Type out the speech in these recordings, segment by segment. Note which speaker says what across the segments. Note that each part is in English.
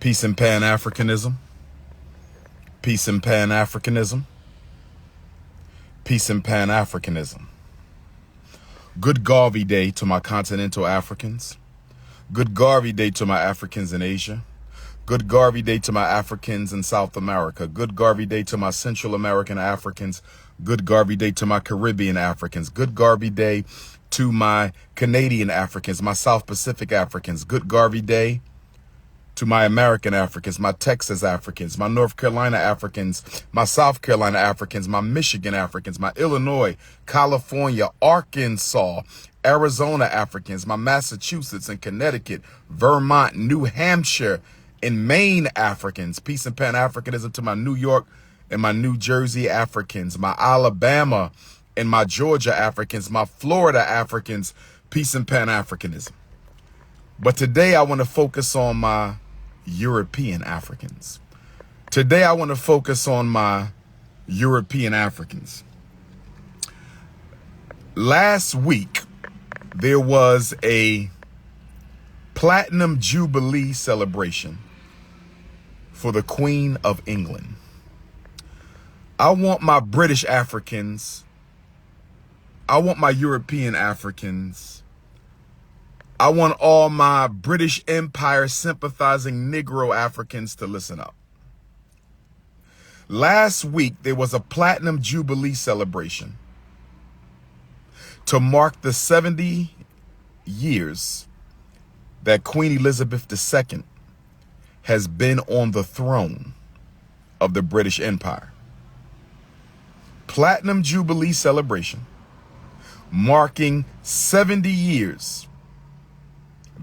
Speaker 1: Peace and Pan-Africanism. Peace and Pan-Africanism. Peace and Pan-Africanism. Good Garvey Day to my continental Africans. Good Garvey Day to my Africans in Asia. Good Garvey Day to my Africans in South America. Good Garvey Day to my Central American Africans. Good Garvey Day to my Caribbean Africans. Good Garvey Day to my Canadian Africans, my South Pacific Africans. Good Garvey Day to my American Africans, my Texas Africans, my North Carolina Africans, my South Carolina Africans, my Michigan Africans, my Illinois, California, Arkansas, Arizona Africans, my Massachusetts and Connecticut, Vermont, New Hampshire, and Maine Africans. Peace and Pan-Africanism to my New York and my New Jersey Africans, my Alabama and my Georgia Africans, my Florida Africans. Peace and Pan-Africanism. But today I want to focus on my European Africans. Today I want to focus on my European Africans. Last week, there was a Platinum Jubilee celebration for the Queen of England. I want my British Africans, I want my European Africans, I want all my British Empire sympathizing Negro Africans to listen up. Last week, there was a Platinum Jubilee celebration to mark the 70 years that Queen Elizabeth II has been on the throne of the British Empire. Platinum Jubilee celebration marking 70 years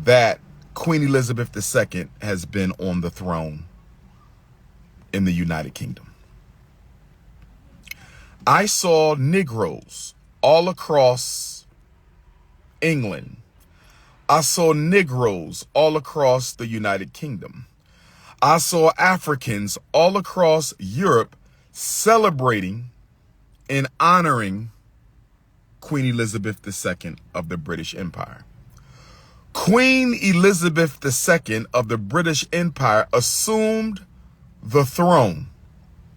Speaker 1: that Queen Elizabeth II has been on the throne in the United Kingdom. I saw Negroes all across England. I saw Negroes all across the United Kingdom. I saw Africans all across Europe celebrating and honoring Queen Elizabeth II of the British Empire. Queen Elizabeth II of the British Empire assumed the throne,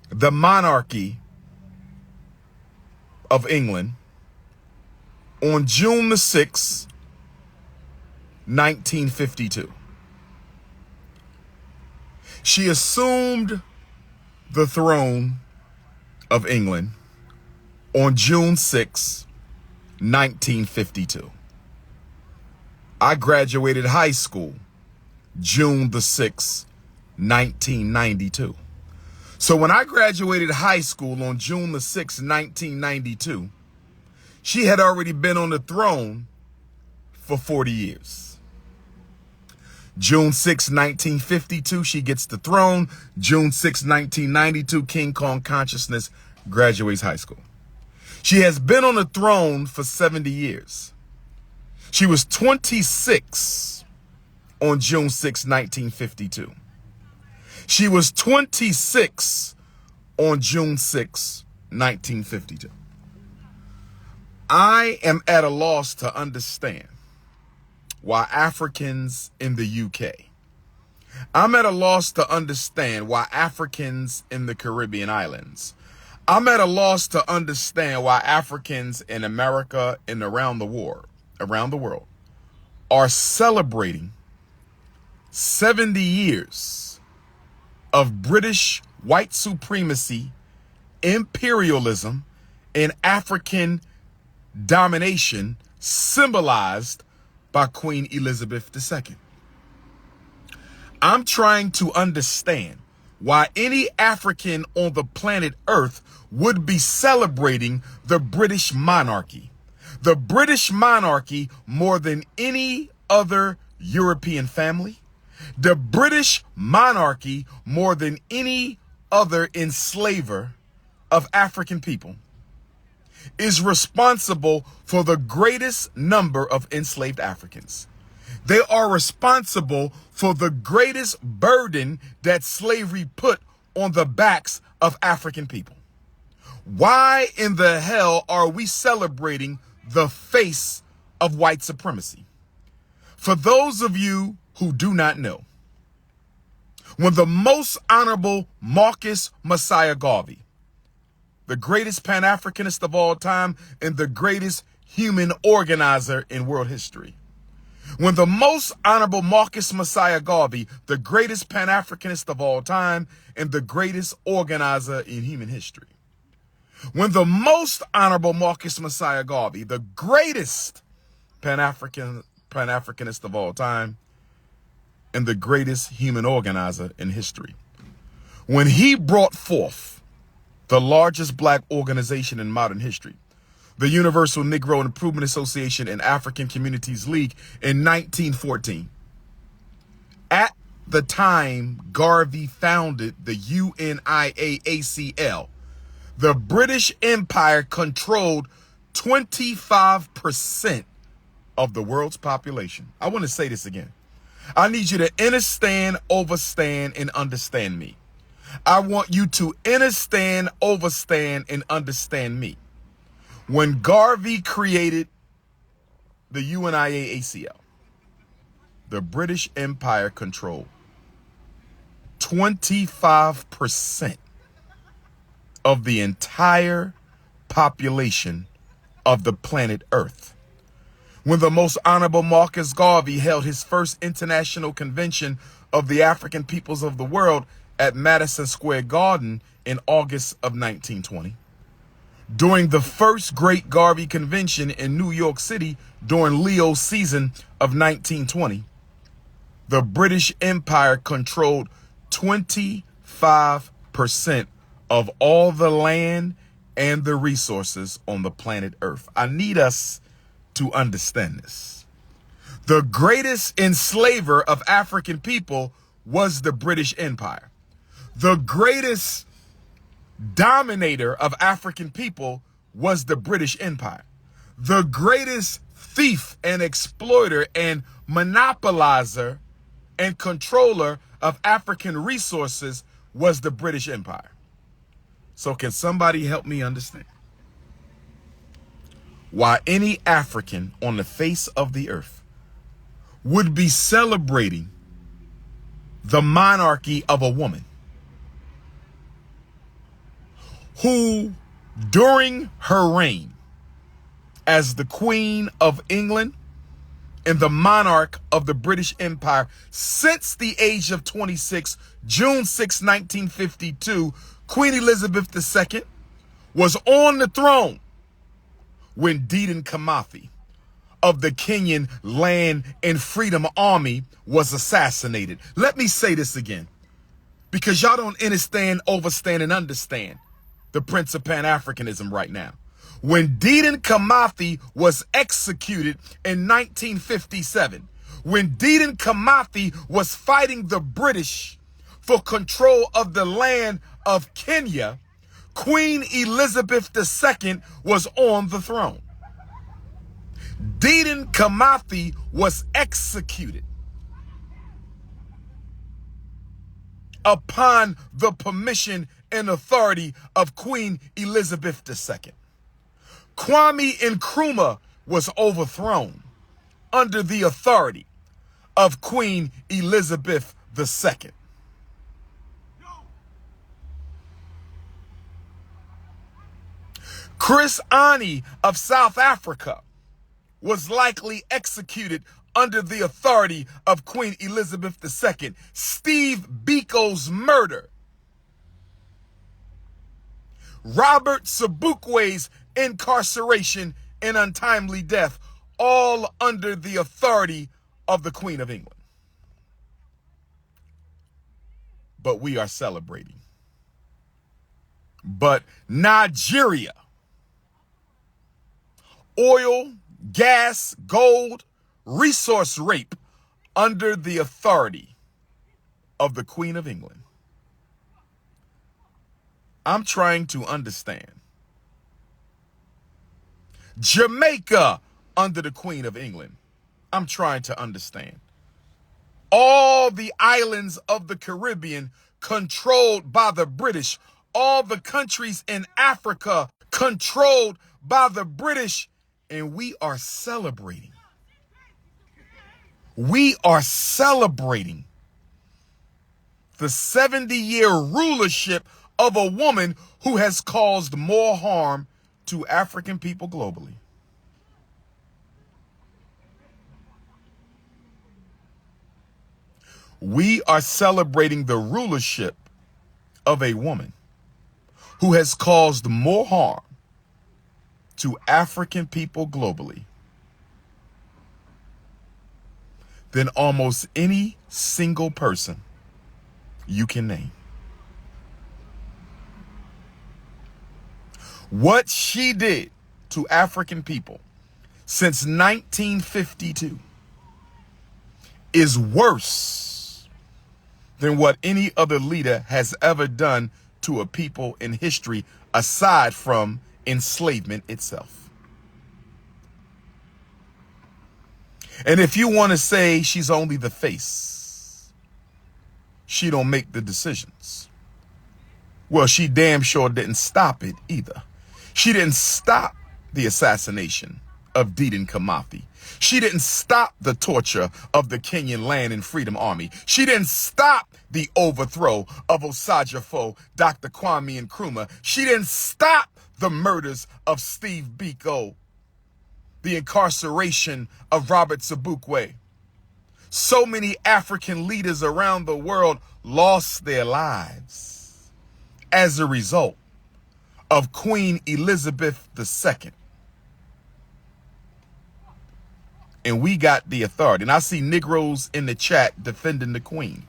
Speaker 1: the monarchy of England, on June the 6th, 1952. She assumed the throne of England on June 6, 1952. I graduated high school June the 6th, 1992. So when I graduated high school on June the 6th, 1992, she had already been on the throne for 40 years. June 6, 1952, she gets the throne. June 6, 1992, King Kong consciousness, graduates high school. She has been on the throne for 70 years. She was 26 on June 6, 1952. She was 26 on June 6, 1952. I am at a loss to understand why Africans in the UK, I'm at a loss to understand why Africans in the Caribbean islands, I'm at a loss to understand why Africans in America and around the world are celebrating 70 years of British white supremacy, imperialism, and African domination symbolized by Queen Elizabeth II. I'm trying to understand why any African on the planet Earth would be celebrating the British monarchy. The British monarchy more than any other European family. The British monarchy more than any other enslaver of African people is responsible for the greatest number of enslaved Africans. They are responsible for the greatest burden that slavery put on the backs of African people. Why in the hell are we celebrating the face of white supremacy? For those of you who do not know, When the most honorable Marcus Messiah Garvey, the greatest Pan-Africanist of all time and the greatest human organizer in world history. When the most honorable Marcus Messiah Garvey, the greatest Pan-Africanist of all time and the greatest organizer in human history. When the most honorable Marcus Messiah Garvey, the greatest Pan-Africanist of all time and the greatest human organizer in history. When he brought forth the largest black organization in modern history, the Universal Negro Improvement Association and African Communities League in 1914. At the time Garvey founded the UNIAACL, the British Empire controlled 25% of the world's population. I want to say this again. I need you to understand, overstand, and understand me. I want you to understand, overstand, and understand me. When Garvey created the UNIAACL, the British Empire controlled 25% of the entire population of the planet Earth. When the most honorable Marcus Garvey held his first international convention of the African peoples of the world at Madison Square Garden in August of 1920. During the first Great Garvey Convention in New York City during Leo's season of 1920, the British Empire controlled 25% of all the land and the resources on the planet Earth. I need us to understand this. The greatest enslaver of African people was the British Empire. The greatest dominator of African people was the British Empire. The greatest thief and exploiter and monopolizer and controller of African resources was the British Empire. So can somebody help me understand why any African on the face of the earth would be celebrating the monarchy of a woman who, during her reign as the Queen of England and the monarch of the British Empire since the age of 26, June 6, 1952, Queen Elizabeth II was on the throne when Dedan Kimathi of the Kenyan Land and Freedom Army was assassinated. Let me say this again, because y'all don't understand, overstand, and understand the Prince of Pan-Africanism right now. When Dedan Kimathi was executed in 1957, when Dedan Kimathi was fighting the British for control of the land of Kenya, Queen Elizabeth II was on the throne. Dedan Kimathi was executed upon the permission and authority of Queen Elizabeth II. Kwame Nkrumah was overthrown under the authority of Queen Elizabeth II. Chris Ani of South Africa was likely executed under the authority of Queen Elizabeth II. Steve Biko's murder, Robert Sobukwe's incarceration and untimely death, all under the authority of the Queen of England. But we are celebrating. But Nigeria, oil, gas, gold, resource rape under the authority of the Queen of England. I'm trying to understand. Jamaica under the Queen of England. I'm trying to understand. All the islands of the Caribbean controlled by the British. All the countries in Africa controlled by the British. And we are celebrating. We are celebrating the 70-year rulership of a woman who has caused more harm to African people globally. We are celebrating the rulership of a woman who has caused more harm to African people globally than almost any single person you can name. What she did to African people since 1952 is worse than what any other leader has ever done to a people in history aside from enslavement itself. And if you want to say she's only the face, she don't make the decisions, well, she damn sure didn't stop it either. She didn't stop the assassination of Dedan Kimathi. She didn't stop the torture of the Kenyan Land and Freedom Army. She didn't stop the overthrow of Osajafo, Dr. Kwame Nkrumah. She didn't stop the murders of Steve Biko, the incarceration of Robert Sobukwe. So many African leaders around the world lost their lives as a result of Queen Elizabeth II. And we got the authority. And I see Negroes in the chat defending the Queen.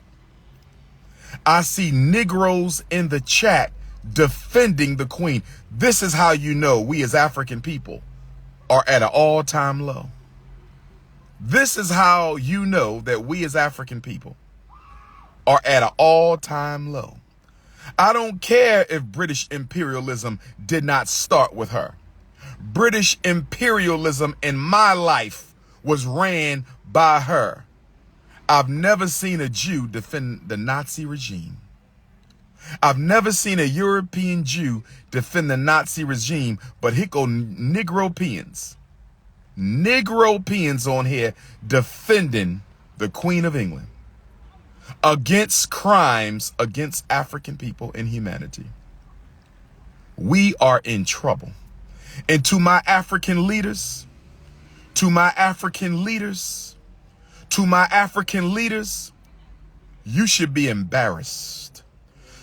Speaker 1: I see Negroes in the chat defending the Queen. This is how you know we as African people are at an all-time low. This is how you know that we as African people are at an all-time low. I don't care if British imperialism did not start with her. British imperialism in my life was ran by her. I've never seen a Jew defend the Nazi regime. I've never seen a European Jew defend the Nazi regime, but here go Negropeans on here defending the Queen of England against crimes against African people and humanity. We are in trouble. And to my African leaders, you should be embarrassed.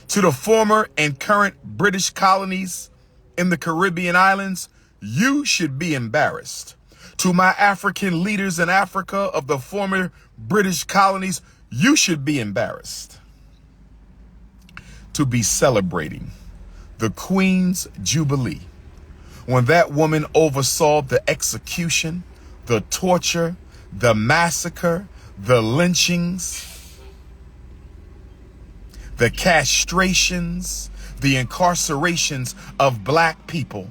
Speaker 1: To the former and current British colonies in the Caribbean islands, you should be embarrassed. To my African leaders in Africa of the former British colonies, you should be embarrassed to be celebrating the Queen's Jubilee when that woman oversaw the execution, the torture, the massacre, the lynchings, the castrations, the incarcerations of black people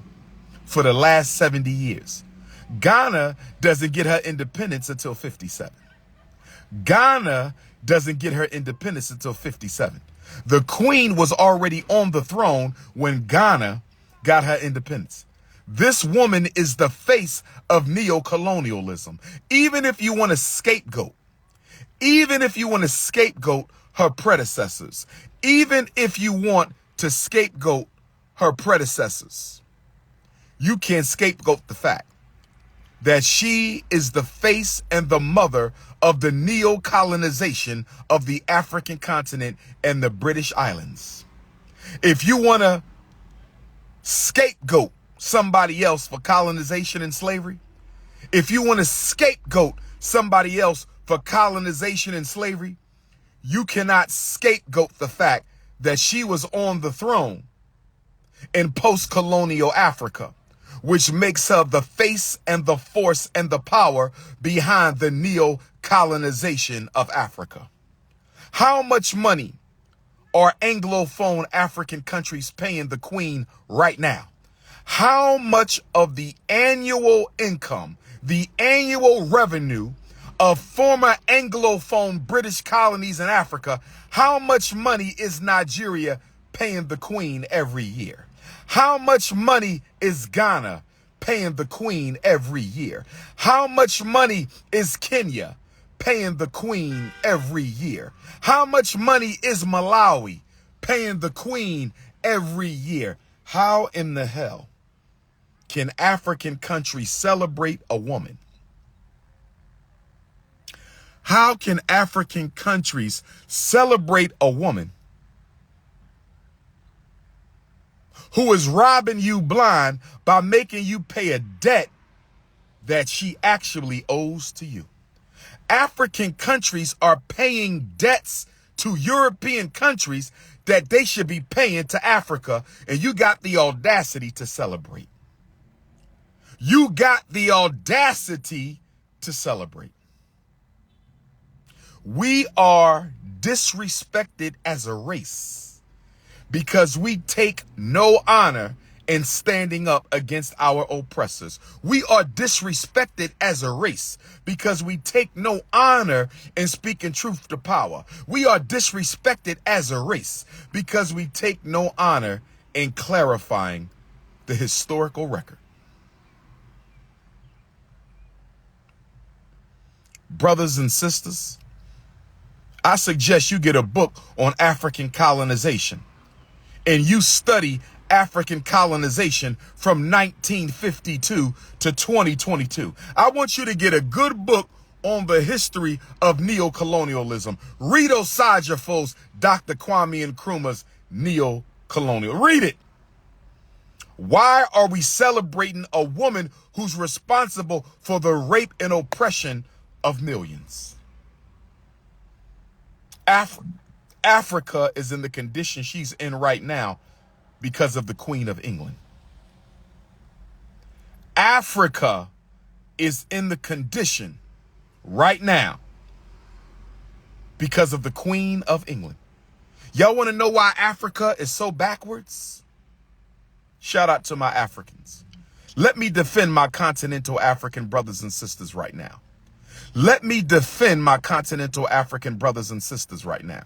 Speaker 1: for the last 70 years. Ghana doesn't get her independence until 57. Ghana doesn't get her independence until 57. The Queen was already on the throne when Ghana got her independence. This woman is the face of neocolonialism. Even if you want to scapegoat her predecessors, you can't scapegoat the fact that she is the face and the mother of the neo-colonization of the African continent and the British Islands. If you want to scapegoat somebody else for colonization and slavery, if you want to scapegoat somebody else for colonization and slavery, you cannot scapegoat the fact that she was on the throne in post-colonial Africa, which makes her the face and the force and the power behind the neo-colonization of Africa. How much money are Anglophone African countries paying the Queen right now? How much of the annual income, the annual revenue of former Anglophone British colonies in Africa, how much money is Nigeria paying the Queen every year? How much money is Ghana paying the Queen every year? How much money is Kenya paying the Queen every year? How much money is Malawi paying the Queen every year? How in the hell can African countries celebrate a woman? How can African countries celebrate a woman who is robbing you blind by making you pay a debt that she actually owes to you? African countries are paying debts to European countries that they should be paying to Africa, and you got the audacity to celebrate. You got the audacity to celebrate. We are disrespected as a race because we take no honor in standing up against our oppressors. We are disrespected as a race because we take no honor in speaking truth to power. We are disrespected as a race because we take no honor in clarifying the historical record. Brothers and sisters, I suggest you get a book on African colonization and you study African colonization from 1952 to 2022. I want you to get a good book on the history of neocolonialism. Read Osagyefo, Dr. Kwame Nkrumah's Neocolonial. Read it. Why are we celebrating a woman who's responsible for the rape and oppression of millions? Africa is in the condition she's in right now because of the Queen of England. Africa is in the condition right now because of the Queen of England. Y'all want to know why Africa is so backwards? Shout out to my Africans. Let me defend my continental African brothers and sisters right now. Let me defend my continental African brothers and sisters right now.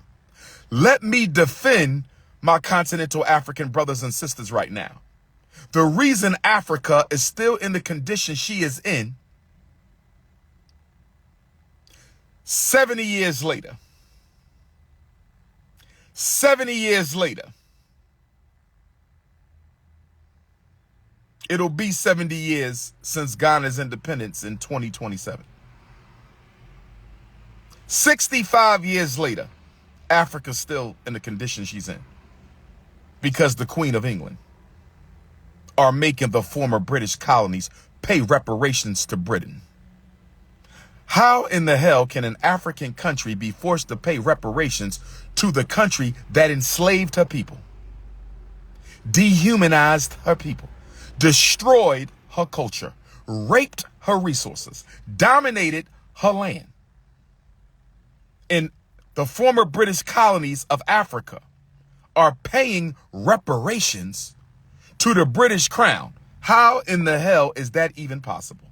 Speaker 1: Let me defend my continental African brothers and sisters right now. The reason Africa is still in the condition she is in 70 years later, 70 years later, it'll be 70 years since Ghana's independence in 2027. 65 years later, Africa's still in the condition she's in because the Queen of England are making the former British colonies pay reparations to Britain. How in the hell can an African country be forced to pay reparations to the country that enslaved her people, dehumanized her people, destroyed her culture, raped her resources, dominated her land? And the former British colonies of Africa are paying reparations to the British Crown. How in the hell is that even possible?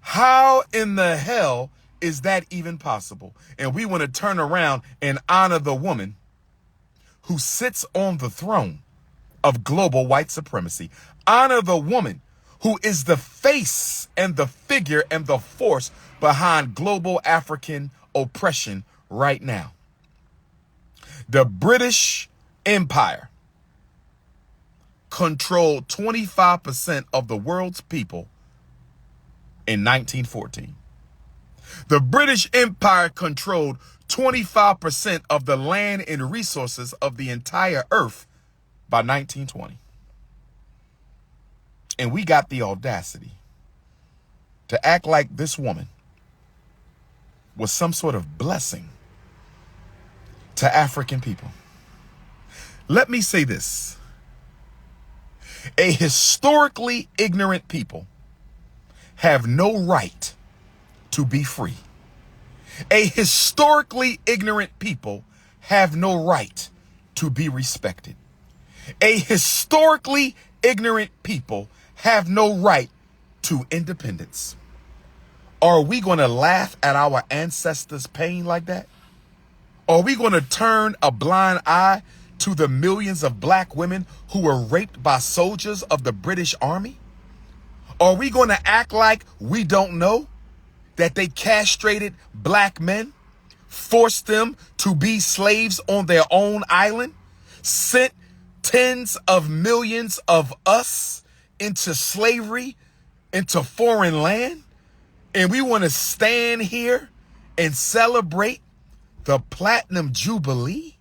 Speaker 1: How in the hell is that even possible? And we want to turn around and honor the woman who sits on the throne of global white supremacy. Honor the woman who is the face and the figure and the force behind global African oppression right now. The British Empire controlled 25% of the world's people in 1914. The British Empire controlled 25% of the land and resources of the entire earth by 1920. And we got the audacity to act like this woman was some sort of blessing to African people. Let me say this. A historically ignorant people have no right to be free. A historically ignorant people have no right to be respected. A historically ignorant people have no right to independence. Are we going to laugh at our ancestors' pain like that? Are we going to turn a blind eye to the millions of black women who were raped by soldiers of the British Army? Are we going to act like we don't know? that they castrated black men, forced them to be slaves on their own island, sent tens of millions of us into slavery, into foreign land, and we want to stand here and celebrate the platinum jubilee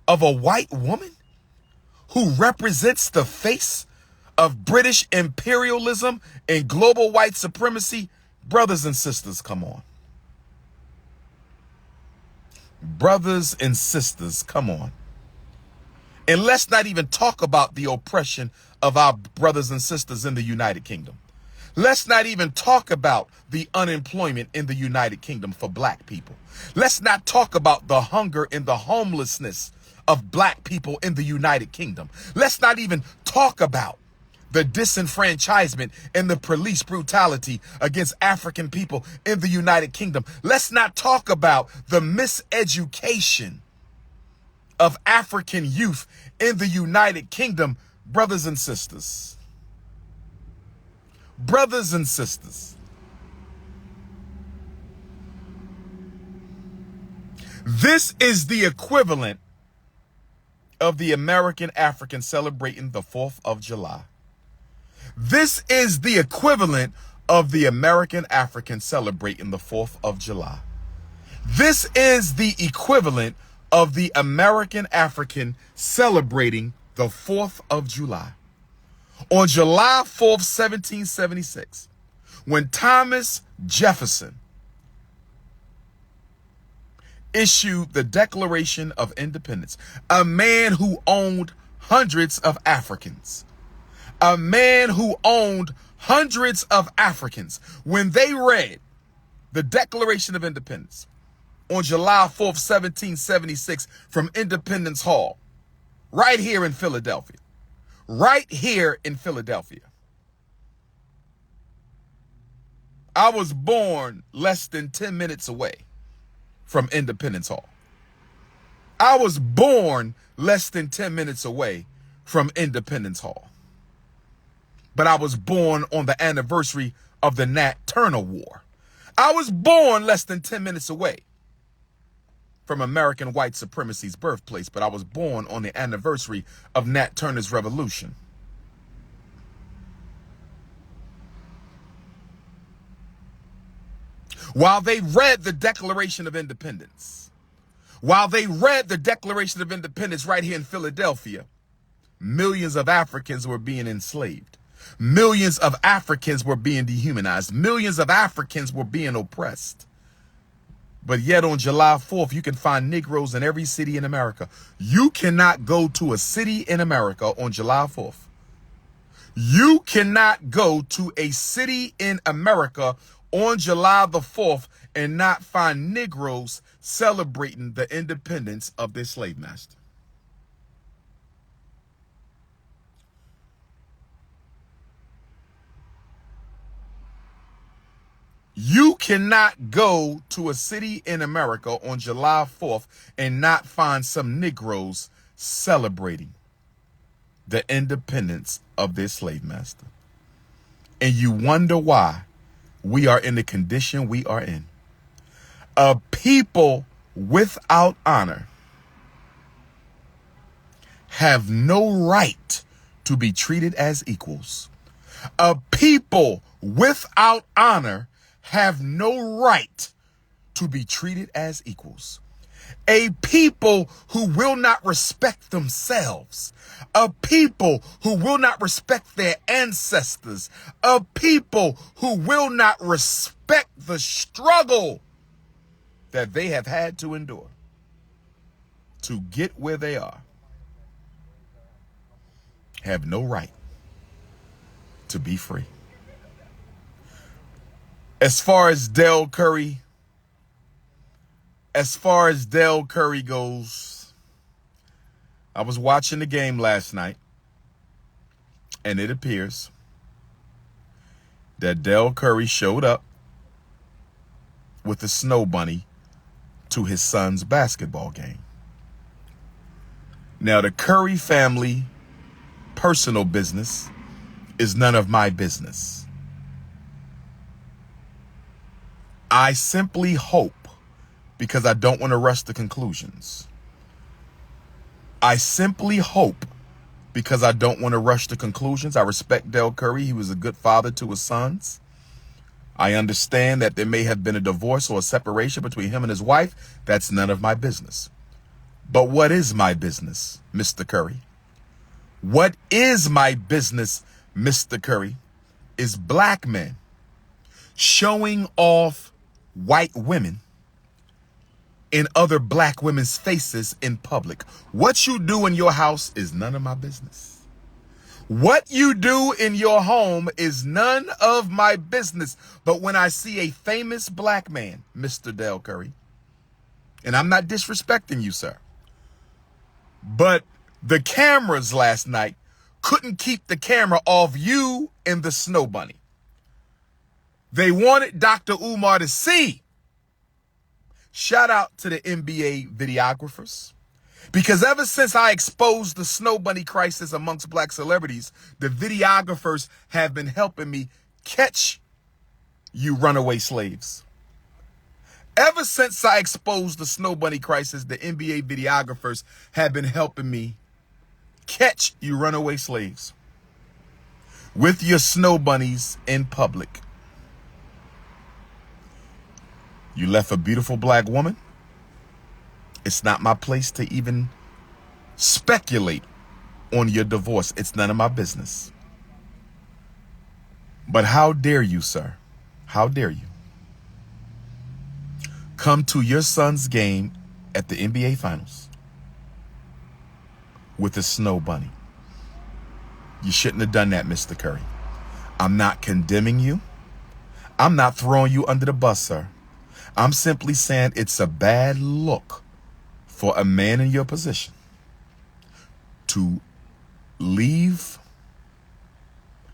Speaker 1: of a white woman who represents the face of British imperialism and global white supremacy? Brothers and sisters, come on. Brothers and sisters, come on. And let's not even talk about the oppression of our brothers and sisters in the United Kingdom. Let's not even talk about the unemployment in the United Kingdom for black people. Let's not talk about the hunger and the homelessness of black people in the United Kingdom. Let's not even talk about the disenfranchisement and the police brutality against African people in the United Kingdom. Let's not talk about the miseducation of African youth in the United Kingdom. Brothers and sisters. Brothers and sisters. This is the equivalent of the American African celebrating the 4th of July. This is the equivalent of the American African celebrating the 4th of July. This is the equivalent of the American African celebrating the 4th of July. On July 4th, 1776, when Thomas Jefferson issued the Declaration of Independence, a man who owned hundreds of Africans, a man who owned hundreds of Africans, when they read the Declaration of Independence on July 4th, 1776 from Independence Hall, right here in Philadelphia, I was born less than 10 minutes away from Independence Hall. I was born less than 10 minutes away from Independence Hall. But I was born on the anniversary of the Nat Turner War. I was born less than 10 minutes away from American white supremacy's birthplace, but I was born on the anniversary of Nat Turner's revolution. While they read the Declaration of Independence, right here in Philadelphia, millions of Africans were being enslaved. Millions of Africans were being dehumanized. Millions of Africans were being oppressed. But yet on July 4th, you can find Negroes in every city in America. You cannot go to a city in America on July 4th. You cannot go to a city in America on July the 4th and not find Negroes celebrating the independence of their slave master. You cannot go to a city in America on July 4th and not find some Negroes celebrating the independence of their slave master. And you wonder why we are in the condition we are in. A people without honor have no right to be treated as equals. A people without honor have no right to be treated as equals. A people who will not respect themselves. A people who will not respect their ancestors. A people who will not respect the struggle that they have had to endure to get where they are, have no right to be free. As far as Dell Curry goes, I was watching the game last night, and it appears that Dell Curry showed up with the snow bunny to his son's basketball game. Now, the Curry family personal business is none of my business. I simply hope, because I don't want to rush to conclusions. I simply hope, because I don't want to rush to conclusions. I respect Dell Curry. He was a good father to his sons. I understand that there may have been a divorce or a separation between him and his wife. That's none of my business. But what is my business, Mr. Curry? What is my business, Mr. Curry, is black men showing off white women in other black women's faces in public. What you do in your house is none of my business. What you do in your home is none of my business. But when I see a famous black man, Mr. Dell Curry, and I'm not disrespecting you, sir, but the cameras last night couldn't keep the camera off you and the snow bunny. They wanted Dr. Umar to see. Shout out to the NBA videographers. Because ever since I exposed the snow bunny crisis amongst black celebrities, the videographers have been helping me catch you runaway slaves. Ever since I exposed the snow bunny crisis, the NBA videographers have been helping me catch you runaway slaves with your snow bunnies in public. You left a beautiful black woman. It's not my place to even speculate on your divorce. It's none of my business. But how dare you, sir? How dare you come to your son's game at the NBA Finals with a snow bunny? You shouldn't have done that, Mr. Curry. I'm not condemning you. I'm not throwing you under the bus, sir. I'm simply saying it's a bad look for a man in your position to leave,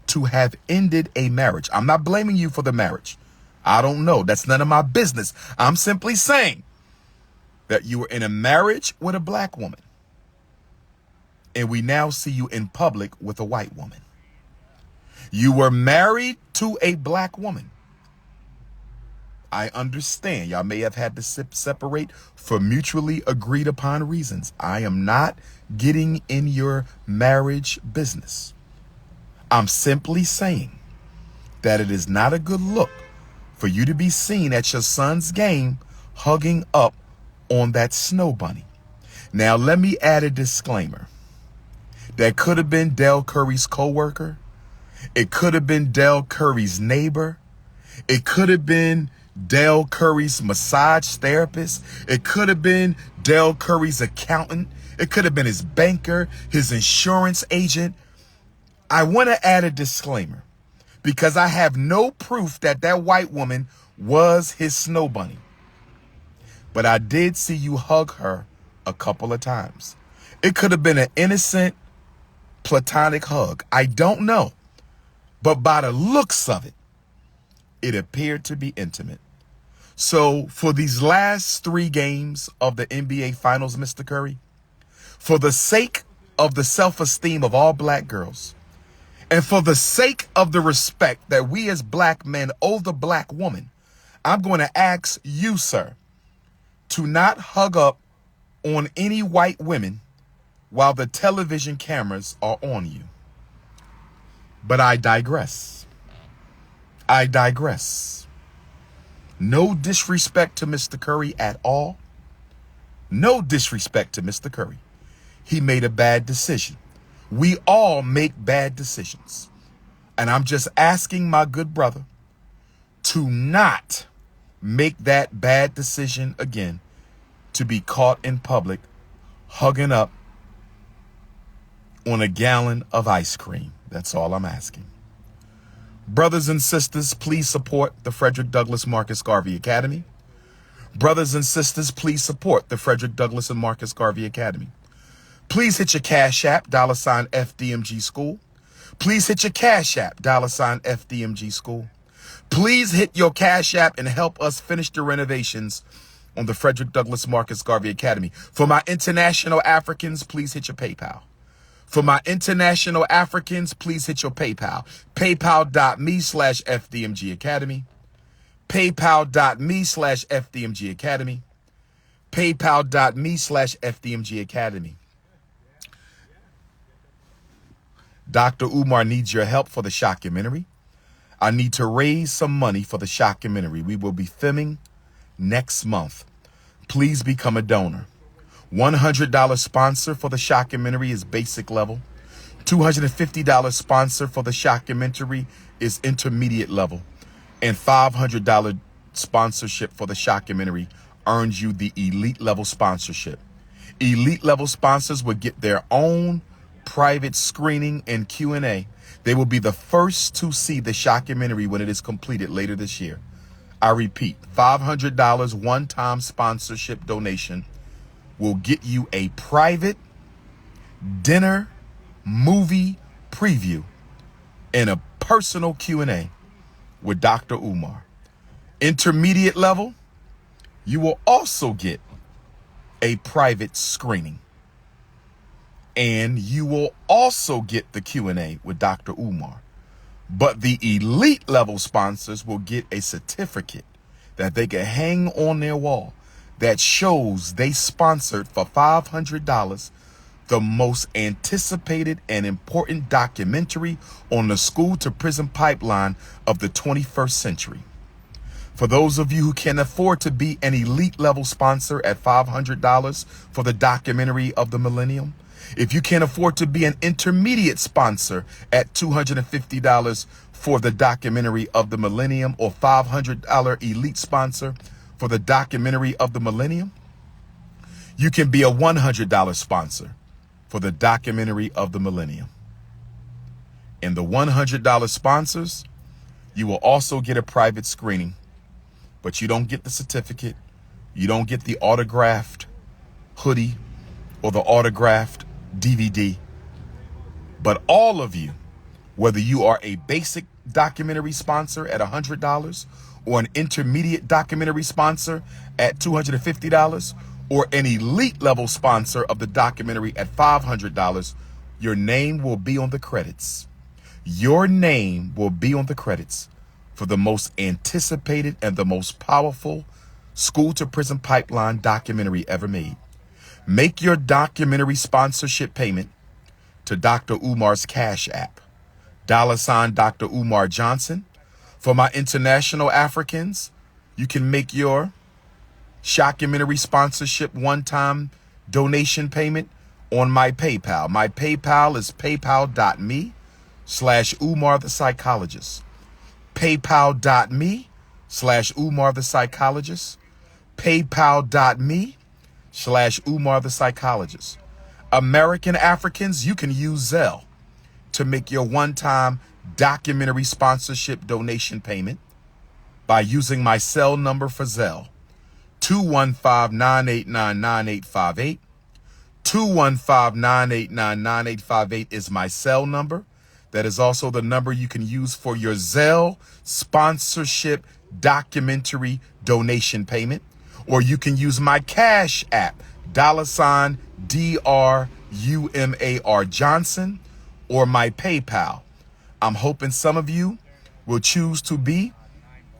Speaker 1: to have ended a marriage. I'm not blaming you for the marriage. I don't know. That's none of my business. I'm simply saying that you were in a marriage with a black woman, and we now see you in public with a white woman. You were married to a black woman. I understand y'all may have had to separate for mutually agreed upon reasons. I am not getting in your marriage business. I'm simply saying that it is not a good look for you to be seen at your son's game hugging up on that snow bunny. Now, let me add a disclaimer. That could have been Dell Curry's coworker. It could have been Dell Curry's neighbor. It could have been Dell Curry's massage therapist. It could have been Dell Curry's accountant. It could have been his banker, his insurance agent. I want to add a disclaimer because I have no proof that that white woman was his snow bunny. But I did see you hug her a couple of times. It could have been an innocent platonic hug. I don't know. But by the looks of it, it appeared to be intimate. So for these last 3 games of the NBA Finals, Mr. Curry, for the sake of the self-esteem of all black girls, and for the sake of the respect that we as black men owe the black woman, I'm going to ask you, sir, to not hug up on any white women while the television cameras are on you. But I digress. I digress. No disrespect to Mr. Curry at all. No disrespect to Mr. Curry. He made a bad decision. We all make bad decisions. And I'm just asking my good brother to not make that bad decision again, to be caught in public hugging up on a gallon of ice cream. That's all I'm asking. Brothers and sisters, please support the Frederick Douglass Marcus Garvey Academy. Brothers and sisters, please support the Frederick Douglass and Marcus Garvey Academy. Please hit your Cash App, $FDMG School. Please hit your Cash App, $FDMG School. Please hit your Cash App and help us finish the renovations on the Frederick Douglass Marcus Garvey Academy. For my international Africans, please hit your PayPal. For my international Africans, please hit your PayPal. PayPal.me/FDMG Academy. PayPal.me/FDMG Academy. PayPal.me/FDMG Academy. Dr. Umar needs your help for the shockumentary. I need to raise some money for the shockumentary. We will be filming next month. Please become a donor. $100 sponsor for the shockumentary is basic level. $250 sponsor for the shockumentary is intermediate level. And $500 sponsorship for the shockumentary earns you the elite level sponsorship. Elite level sponsors will get their own private screening and Q&A. They will be the first to see the shockumentary when it is completed later this year. I repeat, $500 one-time sponsorship donation will get you a private dinner movie preview and a personal Q&A with Dr. Umar. Intermediate level, you will also get a private screening. And you will also get the Q&A with Dr. Umar. But the elite level sponsors will get a certificate that they can hang on their wall that shows they sponsored for $500 the most anticipated and important documentary on the school to prison pipeline of the 21st century. For those of you who can afford to be an elite level sponsor at $500 for the documentary of the millennium, if you can't afford to be an intermediate sponsor at $250 for the documentary of the millennium, or $500 elite sponsor for the documentary of the millennium, you can be a $100 sponsor for the documentary of the millennium. And the $100 sponsors, you will also get a private screening, but you don't get the certificate. You don't get the autographed hoodie or the autographed DVD. But all of you, whether you are a basic documentary sponsor at $100 or an intermediate documentary sponsor at $250 or an elite level sponsor of the documentary at $500, your name will be on the credits. Your name will be on the credits for the most anticipated and the most powerful school to prison pipeline documentary ever made. Make your documentary sponsorship payment to Dr. Umar's Cash App, $ Dr. Umar Johnson. For my international Africans, you can make your shockumentary sponsorship one-time donation payment on my PayPal. My PayPal is paypal.me/Umar the Psychologist. PayPal.me/Umar the Psychologist. PayPal.me/Umar the Psychologist. American Africans, you can use Zelle to make your one-time documentary sponsorship donation payment by using my cell number for Zelle, 215-989-9858. 215-989-9858 is my cell number. That is also the number you can use for your Zelle sponsorship documentary donation payment. Or you can use my Cash App, $ DRUMAR Johnson, or my PayPal. I'm hoping some of you will choose to be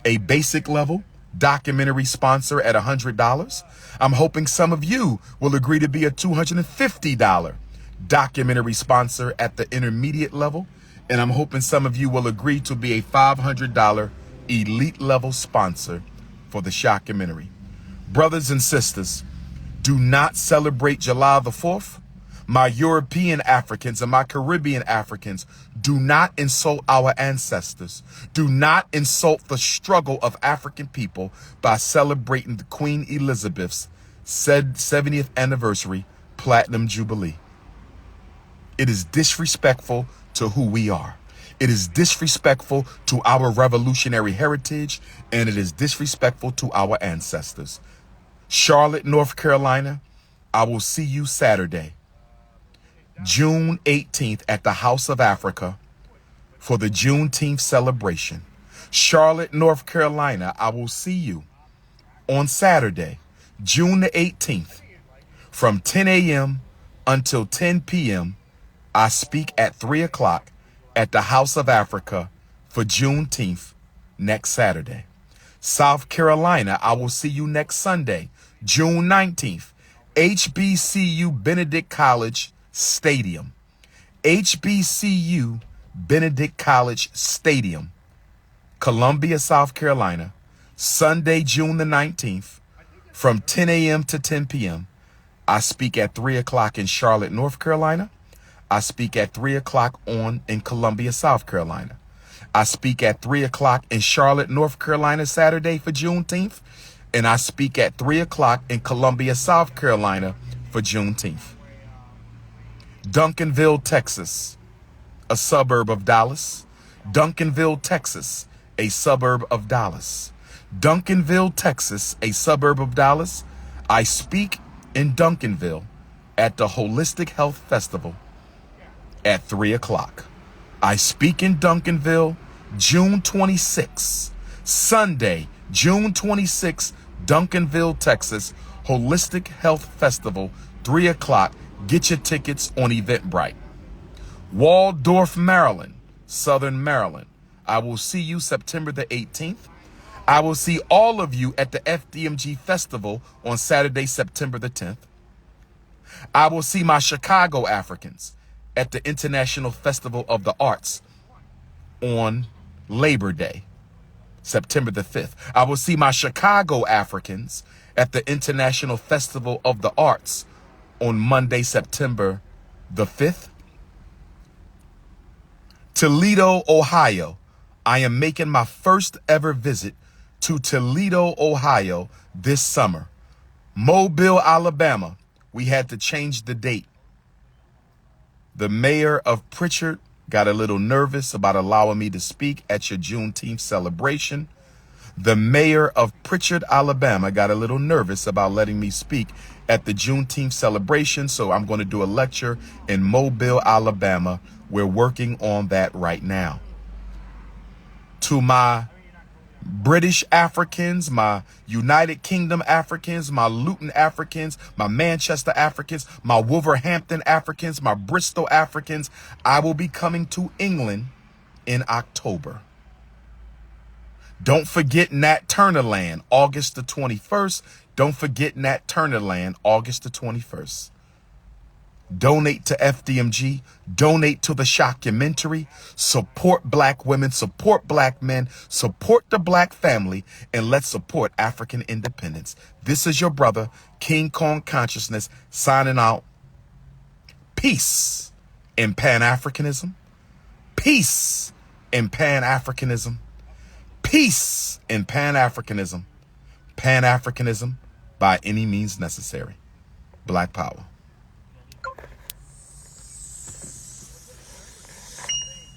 Speaker 1: a basic level documentary sponsor at $100. I'm hoping some of you will agree to be a $250 documentary sponsor at the intermediate level. And I'm hoping some of you will agree to be a $500 elite level sponsor for the shockumentary. Brothers and sisters, do not celebrate July the 4th. My European Africans and my Caribbean Africans, do not insult our ancestors. Do not insult the struggle of African people by celebrating the Queen Elizabeth's 70th anniversary Platinum Jubilee. It is disrespectful to who we are. It is disrespectful to our revolutionary heritage, and it is disrespectful to our ancestors. Charlotte, North Carolina, I will see you Saturday, June 18th at the House of Africa for the Juneteenth celebration. Charlotte, North Carolina, I will see you on Saturday, June the 18th from 10 a.m. until 10 p.m. I speak at 3 o'clock at the House of Africa for Juneteenth next Saturday. South Carolina, I will see you next Sunday, June 19th. HBCU Benedict College Stadium. HBCU Benedict College Stadium, Columbia, South Carolina, Sunday, June the 19th, from 10 a.m. to 10 p.m. I speak at 3 o'clock in Charlotte, North Carolina. I speak at 3 o'clock in Columbia, South Carolina. I speak at 3 o'clock in Charlotte, North Carolina, Saturday for Juneteenth. And I speak at 3 o'clock in Columbia, South Carolina for Juneteenth. Duncanville, Texas, a suburb of Dallas. Duncanville, Texas, a suburb of Dallas. Duncanville, Texas, a suburb of Dallas. I speak in Duncanville at the Holistic Health Festival at 3 o'clock. I speak in Duncanville, June 26, Sunday, June 26, Duncanville, Texas, Holistic Health Festival, 3 o'clock. Get your tickets on Eventbrite. Waldorf, Maryland, Southern Maryland. I will see you September the 18th. I will see all of you at the FDMG Festival on Saturday, September the 10th. I will see my Chicago Africans at the International Festival of the Arts on Labor Day, September the 5th. I will see my Chicago Africans at the International Festival of the Arts on Monday, September the 5th. Toledo, Ohio. I am making my first ever visit to Toledo, Ohio this summer. Mobile, Alabama. We had to change the date. The mayor of Pritchard got a little nervous about allowing me to speak at your Juneteenth celebration. The mayor of Pritchard, Alabama got a little nervous about letting me speak at the Juneteenth celebration, so I'm going to do a lecture in Mobile, Alabama. We're working on that right now. To my British Africans, my United Kingdom Africans, my Luton Africans, my Manchester Africans, my Wolverhampton Africans, my Bristol Africans, I will be coming to England in October. Don't forget Nat Turner Land, August the 21st. Don't forget Nat Turner Land, August the 21st. Donate to FDMG, donate to the Shockumentary, support black women, support black men, support the black family, and let's support African independence. This is your brother, King Kong Consciousness, signing out. Peace in Pan-Africanism. Peace in Pan-Africanism. Peace in Pan-Africanism. Pan-Africanism by any means necessary. Black power.